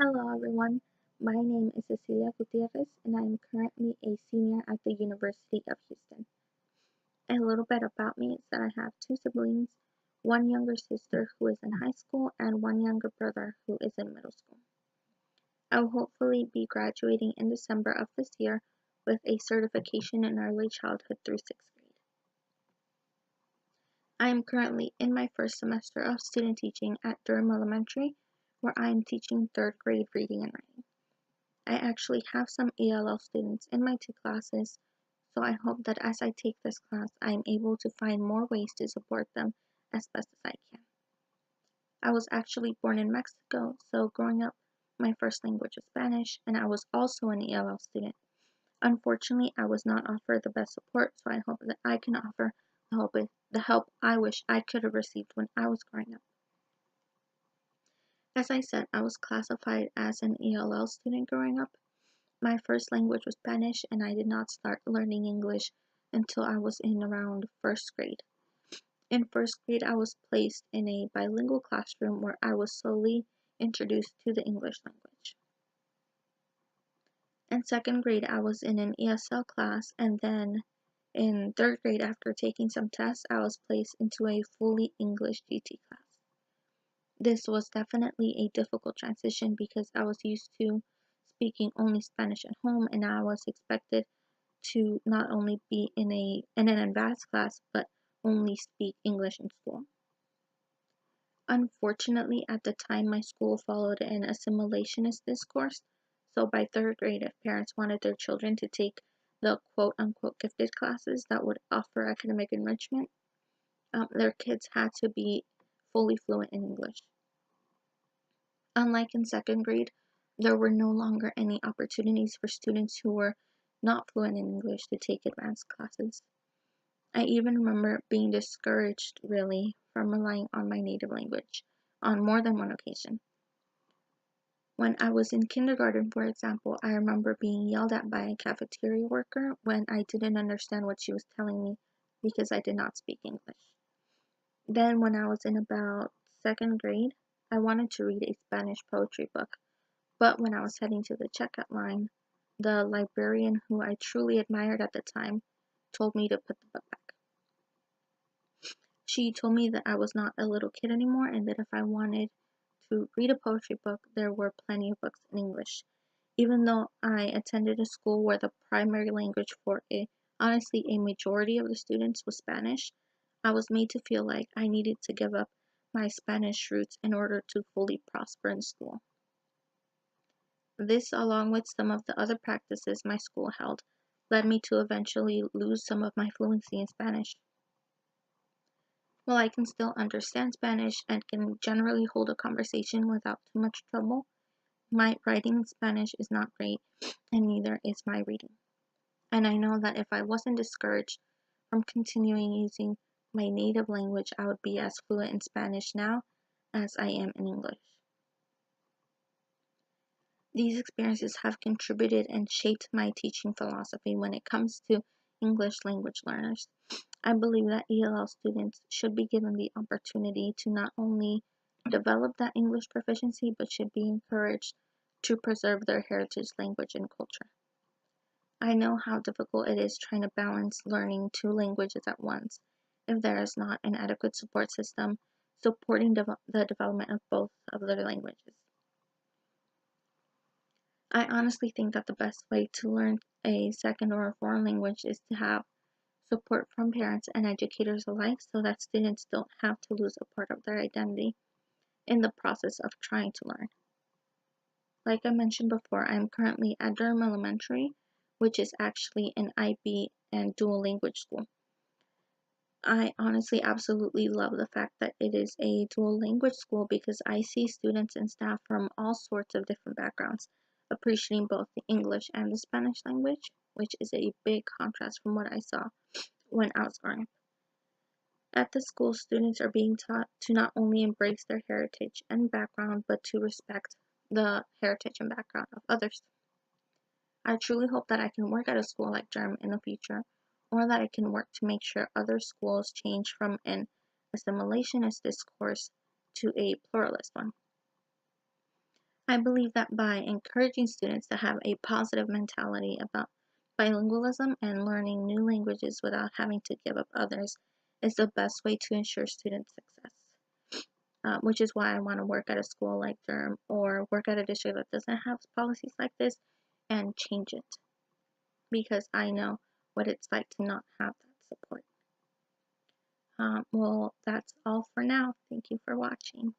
Hello everyone, my name is Cecilia Gutierrez and I am currently a senior at the University of Houston. A little bit about me is that I have two siblings, one younger sister who is in high school and one younger brother who is in middle school. I will hopefully be graduating in December of this year with a certification in early childhood through 6th grade. I am currently in my first semester of student teaching at Durham Elementary, where I am teaching 3rd grade reading and writing. I actually have some ELL students in my two classes, so I hope that as I take this class, I am able to find more ways to support them as best as I can. I was actually born in Mexico, so growing up, my first language was Spanish, and I was also an ELL student. Unfortunately, I was not offered the best support, so I hope that I can offer the help I wish I could have received when I was growing up. As I said, I was classified as an ELL student growing up. My first language was Spanish, and I did not start learning English until I was in around 1st grade. In 1st grade, I was placed in a bilingual classroom where I was slowly introduced to the English language. In 2nd grade, I was in an ESL class, and then in 3rd grade, after taking some tests, I was placed into a fully English GT class. This was definitely a difficult transition because I was used to speaking only Spanish at home, and I was expected to not only be in an advanced class but only speak English in school. Unfortunately, at the time my school followed an assimilationist discourse, so by 3rd grade, if parents wanted their children to take the quote-unquote gifted classes that would offer academic enrichment, their kids had to be fully fluent in English. Unlike in 2nd grade, there were no longer any opportunities for students who were not fluent in English to take advanced classes. I even remember being discouraged, really, from relying on my native language on more than one occasion. When I was in kindergarten, for example, I remember being yelled at by a cafeteria worker when I didn't understand what she was telling me because I did not speak English. Then, when I was in about 2nd grade, I wanted to read a Spanish poetry book, but when I was heading to the checkout line, the librarian who I truly admired at the time told me to put the book back. She told me that I was not a little kid anymore and that if I wanted to read a poetry book, there were plenty of books in English. Even though I attended a school where the primary language for honestly a majority of the students was Spanish, I was made to feel like I needed to give up my Spanish roots in order to fully prosper in school. This, along with some of the other practices my school held, led me to eventually lose some of my fluency in Spanish. While I can still understand Spanish and can generally hold a conversation without too much trouble, my writing in Spanish is not great, and neither is my reading. And I know that if I wasn't discouraged from continuing using my native language, I would be as fluent in Spanish now as I am in English. These experiences have contributed and shaped my teaching philosophy when it comes to English language learners. I believe that ELL students should be given the opportunity to not only develop that English proficiency, but should be encouraged to preserve their heritage language and culture. I know how difficult it is trying to balance learning two languages at once if there is not an adequate support system supporting the development of both of their languages. I honestly think that the best way to learn a second or a foreign language is to have support from parents and educators alike so that students don't have to lose a part of their identity in the process of trying to learn. Like I mentioned before, I'm currently at Durham Elementary, which is actually an IB and dual language school. I honestly absolutely love the fact that it is a dual language school because I see students and staff from all sorts of different backgrounds appreciating both the English and the Spanish language, which is a big contrast from what I saw when I was growing up. At the school, students are being taught to not only embrace their heritage and background, but to respect the heritage and background of others. I truly hope that I can work at a school like Durham in the future, or that I can work to make sure other schools change from an assimilationist discourse to a pluralist one. I believe that by encouraging students to have a positive mentality about bilingualism and learning new languages without having to give up others is the best way to ensure student success. Which is why I want to work at a school like Durham or work at a district that doesn't have policies like this and change it, because I know what it's like to not have that support. Well, that's all for now. Thank you for watching.